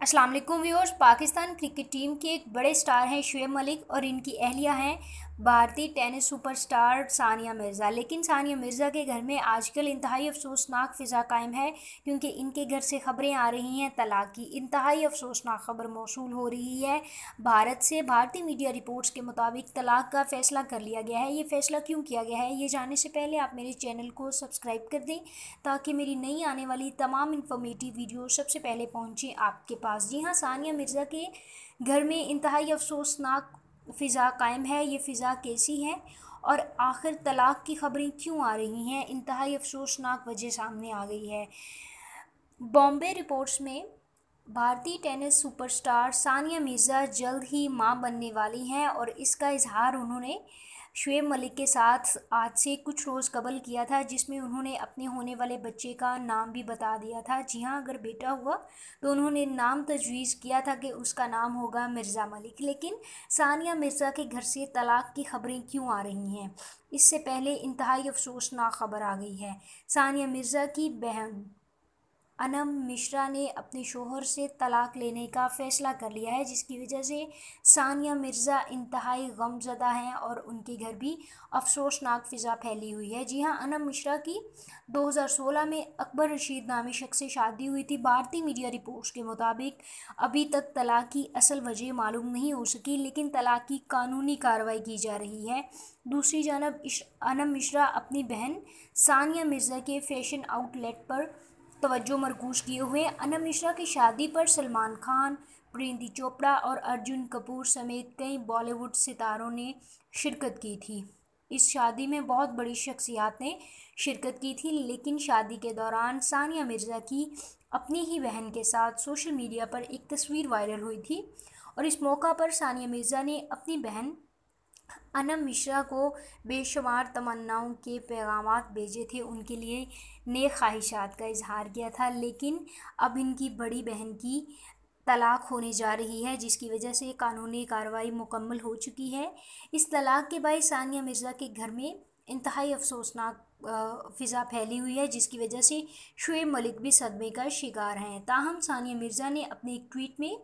अस्सलाम वालेकुम viewers. Pakistan cricket team के एक बड़े स्टार हैं शुएब मलिक और इनकी अहलिया हैं भारतीय टेनिस सुपरस्टार सानिया मिर्ज़ा। लेकिन सानिया मिर्ज़ा के घर में आजकल इंतहाई अफसोसनाक फ़िज़ा कायम है, क्योंकि इनके घर से ख़बरें आ रही हैं तलाक़ की। इंतहाई अफसोसनाक ख़बर मौसूल हो रही है भारत से। भारतीय मीडिया रिपोर्ट्स के मुताबिक तलाक़ का फ़ैसला कर लिया गया है। ये फ़ैसला क्यों किया गया है, ये जानने से पहले आप मेरे चैनल को सब्सक्राइब कर दें, ताकि मेरी नई आने वाली तमाम इन्फॉर्मेटिव वीडियो सबसे पहले पहुँचें आपके पास। जी हाँ, सानिया मिर्ज़ा के घर में इंतहाई अफसोसनाक फ़िज़ा कायम है। ये फ़िज़ा कैसी है और आखिर तलाक़ की ख़बरें क्यों आ रही हैं, इंतहाई अफसोसनाक वजह सामने आ गई है। बॉम्बे रिपोर्ट्स में भारतीय टेनिस सुपरस्टार सानिया मिर्ज़ा जल्द ही मां बनने वाली हैं और इसका इजहार उन्होंने शुएब मलिक के साथ आज से कुछ रोज़ कबल किया था, जिसमें उन्होंने अपने होने वाले बच्चे का नाम भी बता दिया था। जी हाँ, अगर बेटा हुआ तो उन्होंने नाम तजवीज़ किया था कि उसका नाम होगा मिर्ज़ा मलिक। लेकिन सानिया मिर्ज़ा के घर से तलाक़ की ख़बरें क्यों आ रही हैं, इससे पहले इंतहाई अफसोसनाक ख़बर आ गई है। सानिया मिर्ज़ा की बहन अनम मिश्रा ने अपने शोहर से तलाक़ लेने का फ़ैसला कर लिया है, जिसकी वजह से सानिया मिर्ज़ा इंतहाई गमज़दा हैं और उनके घर भी अफसोसनाक फ़िज़ा फैली हुई है। जी हाँ, अनम मिश्रा की 2016 में अकबर रशीद नामी शख्स से शादी हुई थी। भारतीय मीडिया रिपोर्ट्स के मुताबिक अभी तक तलाक़ की असल वजह मालूम नहीं हो सकी, लेकिन तलाक़ की कानूनी कार्रवाई की जा रही है। दूसरी जानब अनम मिश्रा अपनी बहन सानिया मिर्ज़ा के फ़ैशन आउटलेट पर तवज्जो मरकूज़ किए हुए। अनम मिश्रा की शादी पर सलमान खान, प्रीति चोपड़ा और अर्जुन कपूर समेत कई बॉलीवुड सितारों ने शिरकत की थी। इस शादी में बहुत बड़ी शख्सियात ने शिरकत की थी, लेकिन शादी के दौरान सानिया मिर्ज़ा की अपनी ही बहन के साथ सोशल मीडिया पर एक तस्वीर वायरल हुई थी और इस मौका पर सानिया मिर्ज़ा ने अपनी बहन अनम मिश्रा को बेशुमार तमन्नाओं के पैगामात भेजे थे, उनके लिए नेक ख्वाहिशात का इजहार किया था। लेकिन अब इनकी बड़ी बहन की तलाक़ होने जा रही है, जिसकी वजह से कानूनी कार्रवाई मुकम्मल हो चुकी है। इस तलाक़ के बाद सानिया मिर्ज़ा के घर में इंतहाई अफसोसनाक फ़िज़ा फैली हुई है, जिसकी वजह से शुएब मलिक भी सदमे का शिकार हैं। ताहम सानिया मिर्ज़ा ने अपने एक ट्वीट में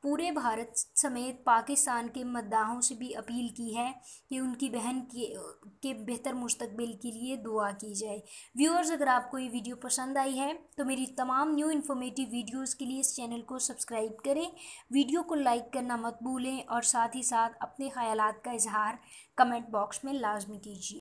पूरे भारत समेत पाकिस्तान के मद्दाहों से भी अपील की है कि उनकी बहन के बेहतर मुस्तकबिल के लिए दुआ की जाए। व्यूअर्स, अगर आपको ये वीडियो पसंद आई है तो मेरी तमाम न्यू इन्फॉर्मेटिव वीडियोज़ के लिए इस चैनल को सब्सक्राइब करें, वीडियो को लाइक करना मत भूलें और साथ ही साथ अपने ख़यालात का इजहार कमेंट बॉक्स में लाजमी कीजिए।